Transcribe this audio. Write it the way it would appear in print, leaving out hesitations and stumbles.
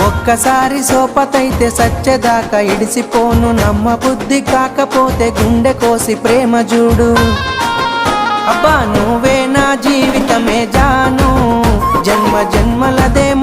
ఒక్కసారి సోపతైతే సచ్చేదాకా ఇడిసిపోను, నమ్మ బుద్ధి కాకపోతే గుండె కోసి ప్రేమ చూడు. అబ్బా నువ్వే నా జీవితమే జాను, జన్మ జన్మలదే